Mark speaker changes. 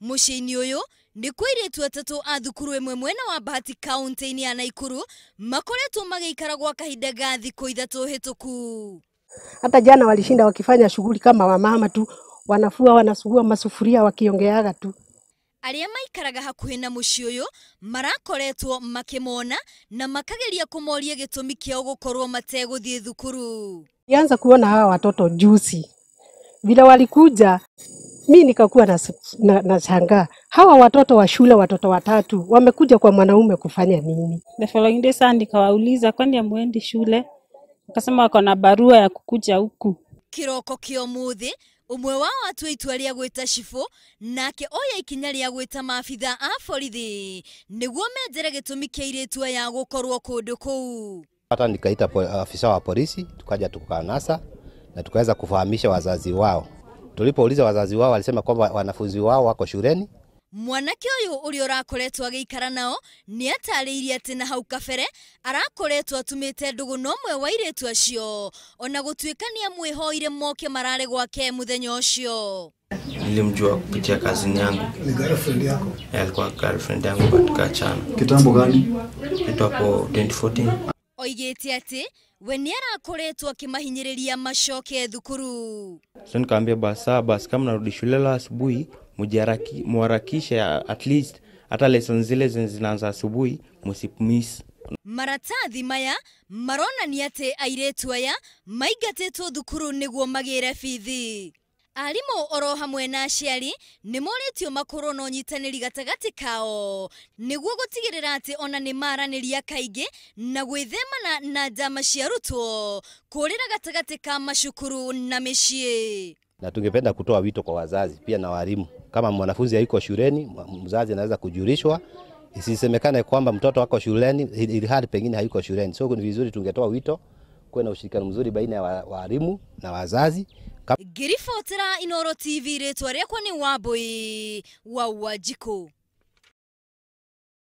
Speaker 1: Muciini uyu ni kwiritu atatu a thukuru imwe mwena wa Bahati kaunti-ini ya Naikuru makoretwo magiikara gwa kahinda ga thiku ithatu hituku.
Speaker 2: Hata jana walishinda wakifanya shughuli kama wamama tu, wanafua wanasugua masufuria wakiongeaga tu.
Speaker 1: Aria maikaraga hakuhi na mucii uyu marakoretwo makimona na makageria kumoria gitumi kiao gukorwo mateguthie thukuru.
Speaker 2: Nianza kuona hawa watoto juzi. Bila walikuja mimi nikakuwa na shangaa. Hawa watoto wa shule, watoto watatu wamekuja kwa mwanaume kufanya nini?
Speaker 3: The following day sana nikawauliza kwani amuendi shule? Akasema wako na barua ya kukuja huku.
Speaker 1: Kiroko kio muthi umwe wao atwa itua ria gwita cifu nake oya ikinya ria gwita maabitha a borithi niguo menjere gitumi kia iretua ya gukorwo kundu kuu.
Speaker 4: Hata nikaita afisa wa polisi tukaja tukanasa na tukaweza kufahamisha wazazi wao. Tulipouliza wazazi wao walisema kwamba wanafunzi wao wako shuleni.
Speaker 1: Mwanake uyu uri urakoretwo agiikara nao ni atariirie ati na hau kabere arakoretwo atumite ndugu nomwe wa iretu acio ona gutuika ni amwihoire moke marare gwake muthenya ucio.
Speaker 5: Nilimjua kupitia kazini yangu.
Speaker 6: Ni girlfriend yako?
Speaker 5: Alikuwa girlfriend yangu tukachana.
Speaker 6: Kitambo gani?
Speaker 5: Ito hapo 2014.
Speaker 1: Oigete ati we ni arakoretwo akimahinyiriria macoke thukuru.
Speaker 5: So nikamwambia basi kama narudi shule la asubuhi muharakishe at least hata lessons zile zinaanza asubuhi msipmiss.
Speaker 1: Maratathi maya marona ni ati airetu aya maigatetwo thukuru niguo magire bithi. Arimu oro hamwe na aciari ni moritio makorwo no nyitaniri gatagati kao niguo gutigirira ati ona ni maraniria kaingi na gwithemana na njama cia arutwo kurira gatagati ka macukuru na micii.
Speaker 4: Na tungependa kutoa wito kwa wazazi pia na walimu. Kama mwanafunzi hayuko shuleni, mzazi anaweza kujulishwa. Isisemekane kwamba mtoto wako shuleni ili hali pengine hayuko shuleni. So ni vizuri tungetoa wito kuwe na ushirikiano mzuri baina ya walimu na wazazi.
Speaker 1: Girifotera Inoro TV retwa riakwa ni Wambui wa Wajiko.